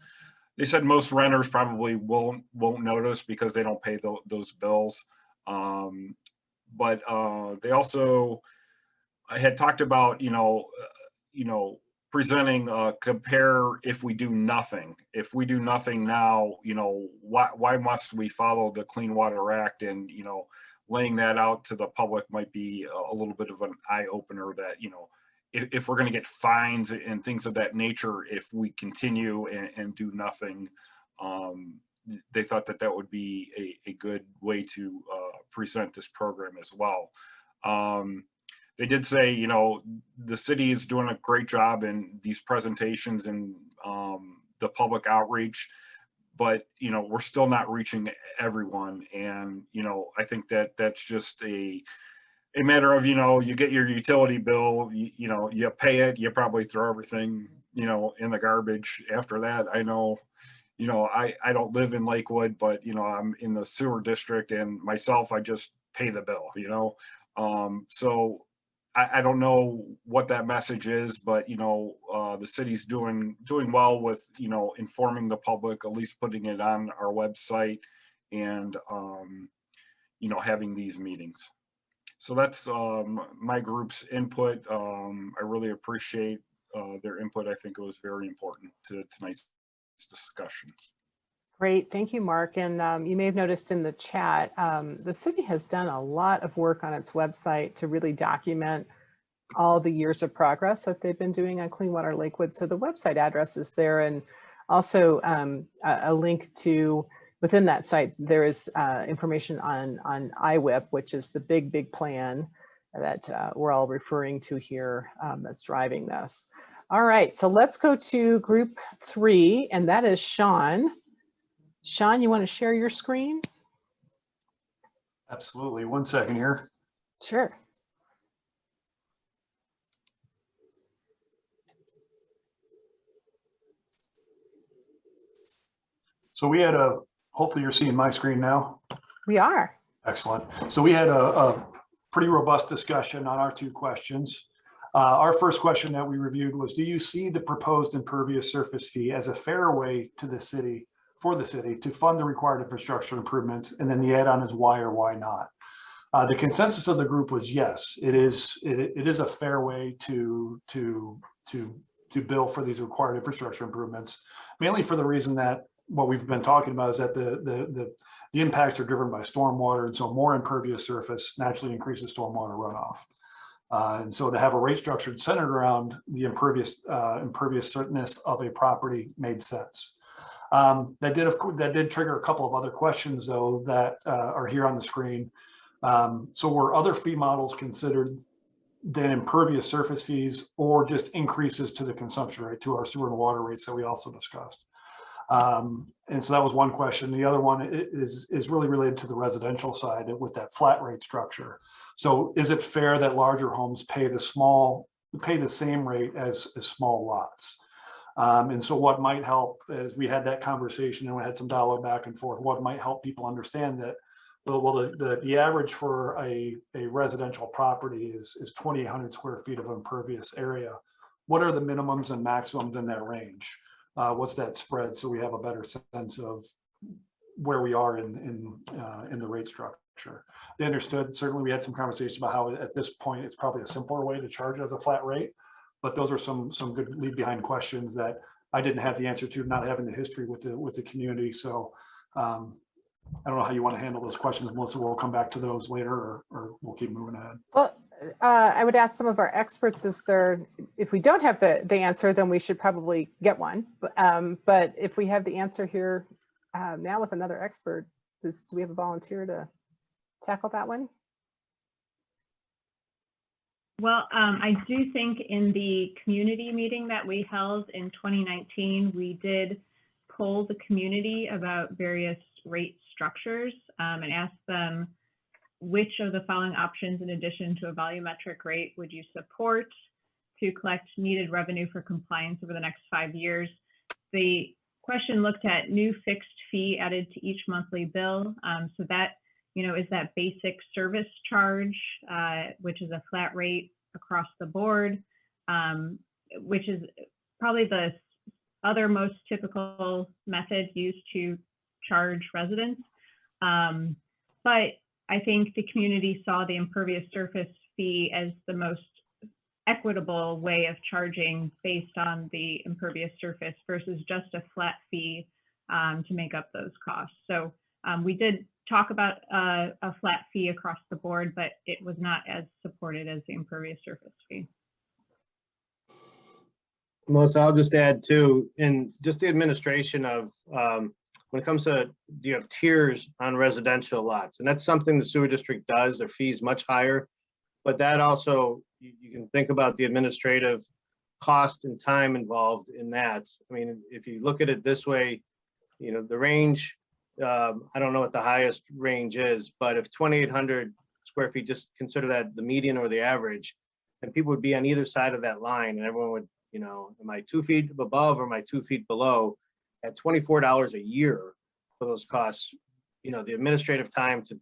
They said most renters probably won't notice because they don't pay those bills. But they also had talked about, you know, presenting compare if we do nothing. If we do nothing now, you know, why must we follow the Clean Water Act? And, you know, laying that out to the public might be a little bit of an eye opener that, you know, if we're going to get fines and things of that nature if we continue and do nothing, they thought that would be a good way to present this program as well. They did say, you know, the city is doing a great job in these presentations and the public outreach, but, you know, we're still not reaching everyone. And, you know, I think that that's just a a matter of, you get your utility bill, you pay it, you probably throw everything, in the garbage after that. I know, I don't live in Lakewood, but, I'm in the sewer district, and myself, I just pay the bill, so I don't know what that message is, but, the city's doing well with, informing the public, at least putting it on our website and, having these meetings. So that's my group's input. I really appreciate their input. I think it was very important to tonight's discussions. Great, thank you, Mark. And you may have noticed in the chat, the city has done a lot of work on its website to really document all the years of progress that they've been doing on Clean Water Lakewood. So the website address is there, and also a link to, within that site, there is information on IWIP, which is the big plan that we're all referring to here that's driving this. All right, so let's go to group 3, and that is Sean. Sean, you want to share your screen? Absolutely. 1 second here. Sure. So we had hopefully you're seeing my screen now. We are. Excellent. So we had a pretty robust discussion on our 2 questions. Our first question that we reviewed was, do you see the proposed impervious surface fee as a fair way to the city, for the city to fund the required infrastructure improvements? And then the add-on is why or why not? The consensus of the group was yes, it is a fair way to bill for these required infrastructure improvements, mainly for the reason that what we've been talking about is that the impacts are driven by stormwater, and so more impervious surface naturally increases stormwater runoff. And so to have a rate structure centered around the imperviousness of a property made sense. That did trigger a couple of other questions, though, that are here on the screen. So were other fee models considered than impervious surface fees, or just increases to the consumption rate, to our sewer and water rates that we also discussed? And so that was one question. The other one is really related to the residential side with that flat rate structure. So is it fair that larger homes pay the same rate as small lots? And so what might help, as we had that conversation and we had some dialogue back and forth, what might help people understand that, well, the average for a residential property is 2,800 square feet of impervious area. What are the minimums and maximums in that range? What's that spread, so we have a better sense of where we are in the rate structure? They understood. Certainly, we had some conversation about how at this point it's probably a simpler way to charge as a flat rate, but those are some good leave behind questions that I didn't have the answer to, not having the history with the community. So I don't know how you want to handle those questions, Melissa. We'll come back to those later, or we'll keep moving ahead. Well, I would ask some of our experts, if we don't have the answer, then we should probably get one. But if we have the answer here now with another expert, do we have a volunteer to tackle that one? Well, I do think in the community meeting that we held in 2019, we did poll the community about various rate structures and asked them, which of the following options, in addition to a volumetric rate, would you support to collect needed revenue for compliance over the next 5 years? The question looked at new fixed fee added to each monthly bill. So that, is that basic service charge, which is a flat rate across the board, which is probably the other most typical method used to charge residents. But I think the community saw the impervious surface fee as the most equitable way of charging based on the impervious surface versus just a flat fee to make up those costs. So we did talk about a flat fee across the board, but it was not as supported as the impervious surface fee. Melissa, I'll just add too, in just the administration of, when it comes to, do you have tiers on residential lots? And that's something the sewer district does. Their fees much higher, but that also, you can think about the administrative cost and time involved in that. I mean, if you look at it this way, the range, I don't know what the highest range is, but if 2,800 square feet, just consider that the median or the average, and people would be on either side of that line, and everyone would, you know, am I 2 feet above or am I 2 feet below? At $24 a year for those costs, you know, the administrative time to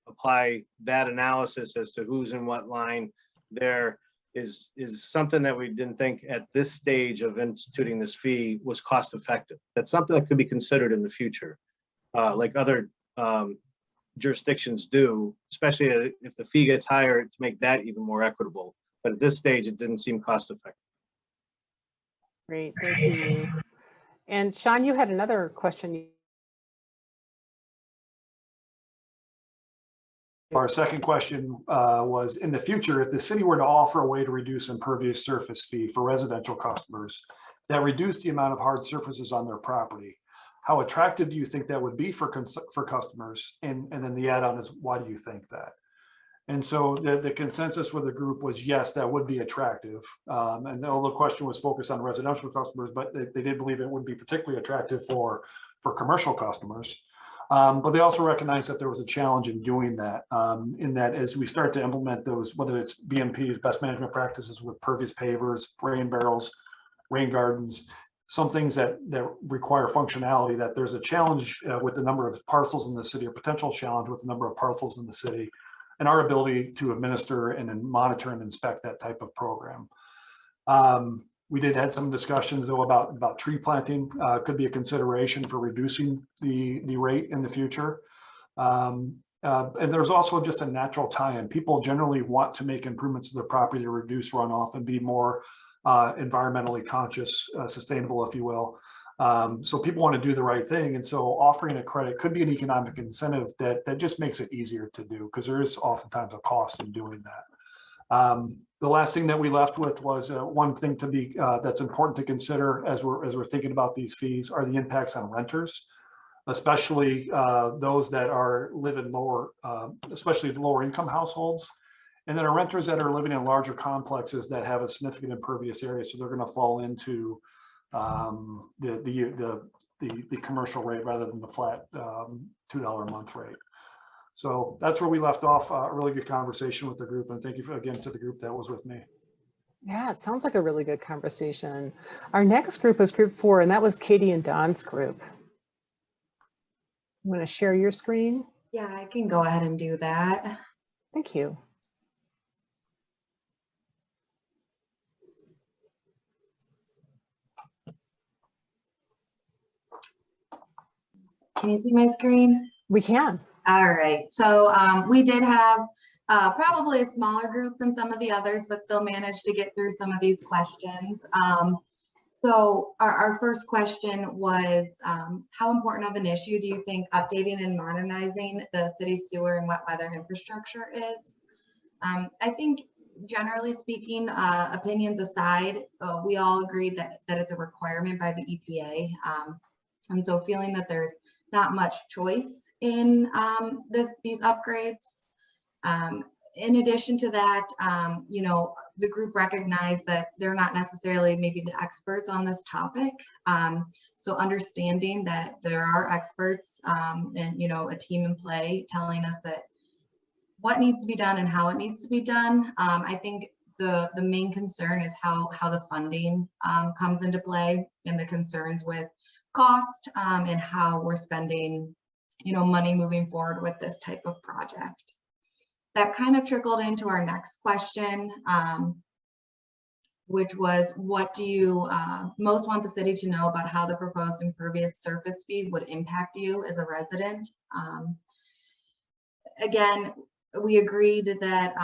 apply that analysis as to who's in what line there is something that we didn't think at this stage of instituting this fee was cost effective. That's something that could be considered in the future, like other jurisdictions do, especially if the fee gets higher, to make that even more equitable. But at this stage, it didn't seem cost effective. Great, thank you. And Sean, you had another question. Our second question was, in the future, if the city were to offer a way to reduce impervious surface fee for residential customers that reduce the amount of hard surfaces on their property, how attractive do you think that would be for customers? And then the add-on is, why do you think that? And so the consensus with the group was, yes, that would be attractive. And although the question was focused on residential customers, but they did believe it would be particularly attractive for commercial customers. But they also recognized that there was a challenge in doing that, in that as we start to implement those, whether it's BMP's best management practices with pervious pavers, rain barrels, rain gardens, some things that require functionality, that there's a challenge with the number of parcels in the city, a potential challenge with the number of parcels in the city, and our ability to administer and then monitor and inspect that type of program. We did had some discussions though about tree planting could be a consideration for reducing the rate in the future. And there's also just a natural tie-in. People generally want to make improvements to their property to reduce runoff and be more environmentally conscious, sustainable, if you will. So people want to do the right thing. And so offering a credit could be an economic incentive that just makes it easier to do, because there is oftentimes a cost in doing that. The last thing that we left with was one thing to be that's important to consider as we're thinking about these fees are the impacts on renters, especially those that live in lower, especially lower income households, and then are renters that are living in larger complexes that have a significant impervious area, so they're going to fall into the commercial rate rather than the flat $2 a month rate. So that's where we left off. A really good conversation with the group, and thank you again to the group that was with me. Yeah, it sounds like a really good conversation. Our next group is group 4, and that was Katie and Don's group. I'm going to share your screen. Yeah, I can go ahead and do that. Thank you. Can you see my screen? We can. All right, so we did have probably a smaller group than some of the others, but still managed to get through some of these questions. So our first question was, how important of an issue do you think updating and modernizing the city's sewer and wet weather infrastructure is? I think generally speaking, opinions aside, we all agree that it's a requirement by the EPA. And so feeling that there's not much choice in these upgrades. In addition to that, you know, the group recognized that they're not necessarily maybe the experts on this topic. So understanding that there are experts and, you know, a team in play telling us that what needs to be done and how it needs to be done. I think the main concern is how the funding comes into play, and the concerns with cost and how we're spending, you know, money moving forward with this type of project. That kind of trickled into our next question, which was, what do you most want the city to know about how the proposed impervious surface fee would impact you as a resident? Again, we agreed that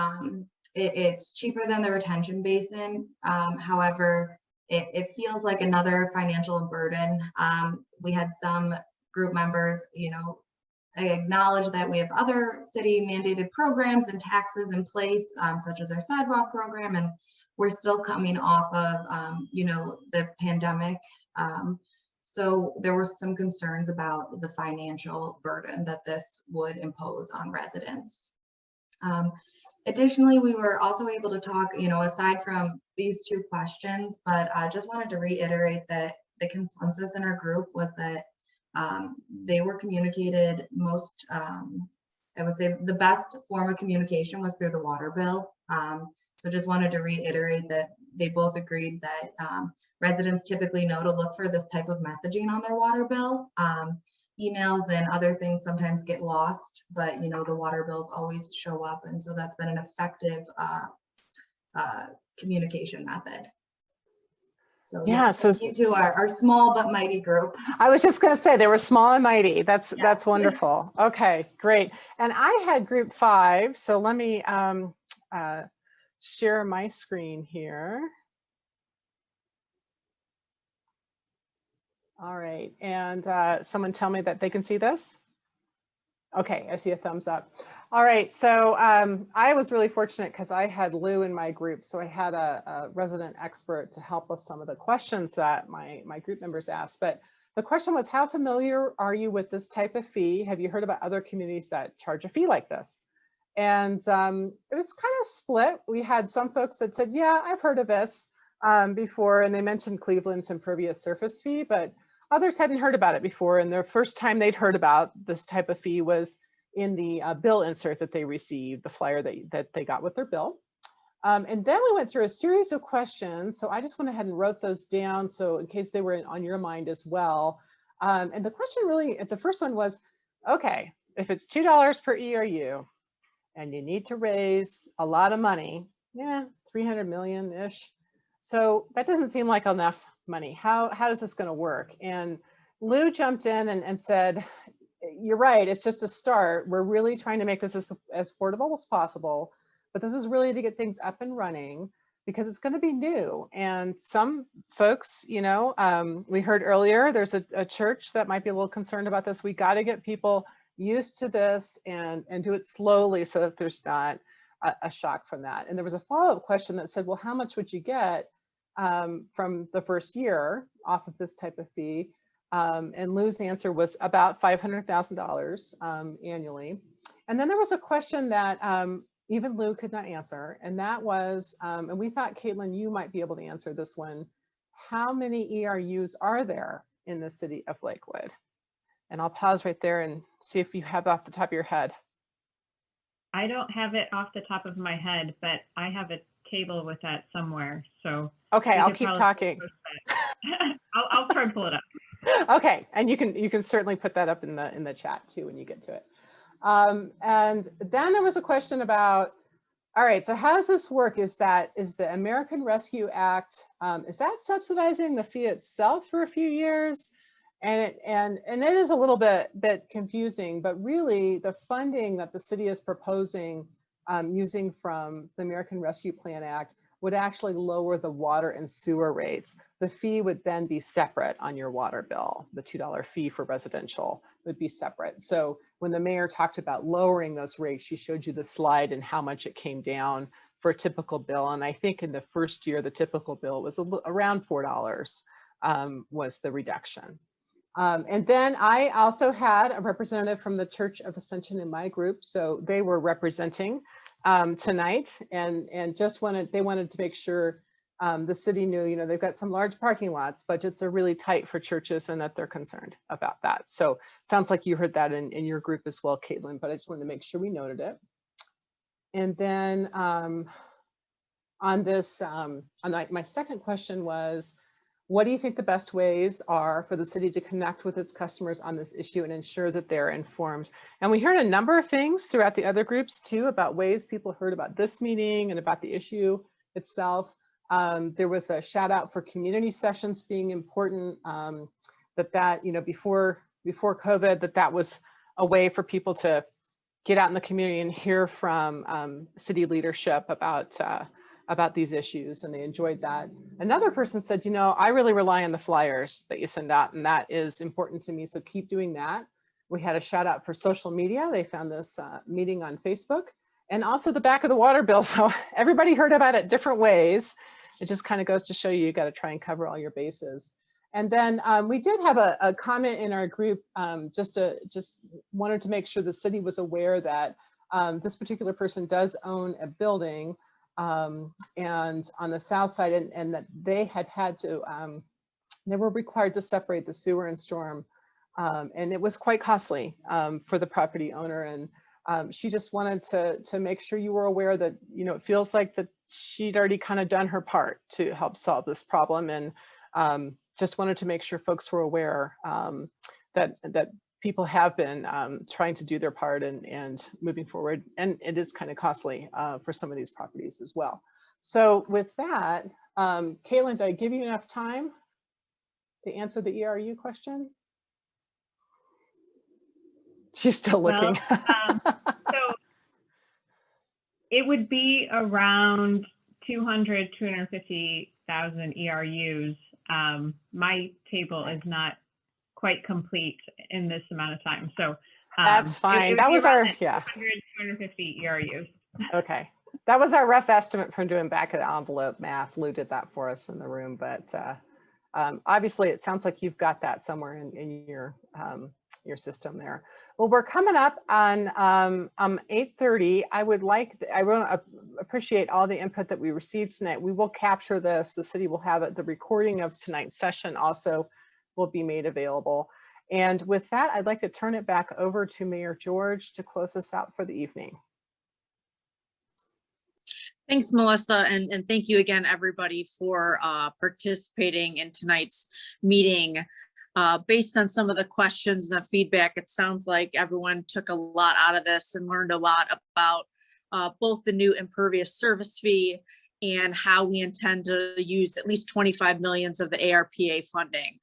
it's cheaper than the retention basin. However, it feels like another financial burden. We had some group members, you know, acknowledge that we have other city mandated programs and taxes in place, such as our sidewalk program, and we're still coming off of, you know, the pandemic. So there were some concerns about the financial burden that this would impose on residents. Additionally, we were also able to talk, you know, aside from these two questions, but I just wanted to reiterate that the consensus in our group was that they were communicated most I would say the best form of communication was through the water bill. So just wanted to reiterate that they both agreed that residents typically know to look for this type of messaging on their water bill. Emails and other things sometimes get lost, but you know, the water bills always show up. And so that's been an effective communication method. So Yeah, so thank you to our small but mighty group. I was just going to say they were small and mighty. That's wonderful. Okay, great. And I had group 5, so let me share my screen here. All right, and someone tell me that they can see this. Okay, I see a thumbs up. All right, so I was really fortunate because I had Lou in my group, so I had a resident expert to help with some of the questions that my group members asked. But the question was, how familiar are you with this type of fee? Have you heard about other communities that charge a fee like this? And it was kind of split. We had some folks that said, yeah, I've heard of this before, and they mentioned Cleveland's impervious surface fee, but others hadn't heard about it before, and their first time they'd heard about this type of fee was in the bill insert that they received, the flyer that they got with their bill. And then we went through a series of questions. So I just went ahead and wrote those down, so in case they were on your mind as well. And the question really, the first one was, okay, if it's $2 per ERU and you need to raise a lot of money, yeah, 300 million-ish. So that doesn't seem like enough money. How is this going to work? And Lou jumped in and said, you're right, it's just a start. We're really trying to make this as affordable as possible, but this is really to get things up and running because it's going to be new. And some folks, you know, we heard earlier, there's a church that might be a little concerned about this. We got to get people used to this and do it slowly so that there's not a shock from that. And there was a follow-up question that said, well, how much would you get from the first year off of this type of fee? And Lou's answer was about $500,000 annually. And then there was a question that even Lou could not answer, and that was, and we thought, Caitlin, you might be able to answer this one. How many ERUs are there in the city of Lakewood? And I'll pause right there and see if you have off the top of your head. I don't have it off the top of my head, but I have a table with that somewhere. So okay, I'll keep talking. I'll try and pull it up. Okay, and you can certainly put that up in the chat too when you get to it. And then there was a question about, all right, so how does this work? Is the American Rescue Act, is that subsidizing the fee itself for a few years? And it is a little bit confusing, but really the funding that the city is proposing using from the American Rescue Plan Act would actually lower the water and sewer rates. The fee would then be separate on your water bill. The $2 fee for residential would be separate. So when the mayor talked about lowering those rates, she showed you the slide and how much it came down for a typical bill. And I think in the first year, the typical bill was around $4 was the reduction. And then I also had a representative from the Church of Ascension in my group. So they were representing tonight and they wanted to make sure the city knew, you know, they've got some large parking lots, budgets are really tight for churches and that they're concerned about that. So sounds like you heard that in your group as well, Caitlin, but I just wanted to make sure we noted it. And then on this, my second question was, what do you think the best ways are for the city to connect with its customers on this issue and ensure that they're informed? And we heard a number of things throughout the other groups too about ways people heard about this meeting and about the issue itself. There was a shout out for community sessions being important, that you know, before COVID, that was a way for people to get out in the community and hear from city leadership about these issues, and they enjoyed that. Another person said, you know, I really rely on the flyers that you send out, and that is important to me, so keep doing that. We had a shout out for social media. They found this meeting on Facebook, and also the back of the water bill. So everybody heard about it different ways. It just kind of goes to show you got to try and cover all your bases. And then we did have a comment in our group, just wanted to make sure the city was aware that this particular person does own a building and on the south side, and that they had to, they were required to separate the sewer and storm, and it was quite costly for the property owner. And She just wanted to make sure you were aware that, you know, it feels like that she'd already kind of done her part to help solve this problem, and just wanted to make sure folks were aware that people have been trying to do their part and moving forward, and it is kind of costly for some of these properties as well. So with that, Caitlin, did I give you enough time to answer the ERU question? She's still looking. So it would be around 250,000 ERUs. My table is not quite complete in this amount of time. So that's fine. It that would was be our, around yeah. 250 ERUs. Okay. That was our rough estimate from doing back of the envelope math. Lou did that for us in the room, but obviously it sounds like you've got that somewhere in your system there. Well, we're coming up on 8:30. I want to appreciate all the input that we received tonight. We will capture this. The city will have it. The recording of tonight's session also will be made available. And with that, I'd like to turn it back over to Mayor George to close us out for the evening. Thanks, Melissa, and thank you again, everybody, for participating in tonight's meeting. Based on some of the questions and the feedback, it sounds like everyone took a lot out of this and learned a lot about both the new impervious service fee and how we intend to use at least 25 million of the ARPA funding.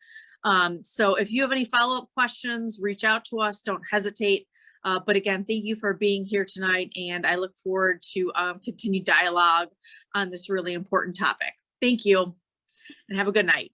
So if you have any follow-up questions, reach out to us, don't hesitate. But again, thank you for being here tonight, and I look forward to continued dialogue on this really important topic. Thank you, and have a good night.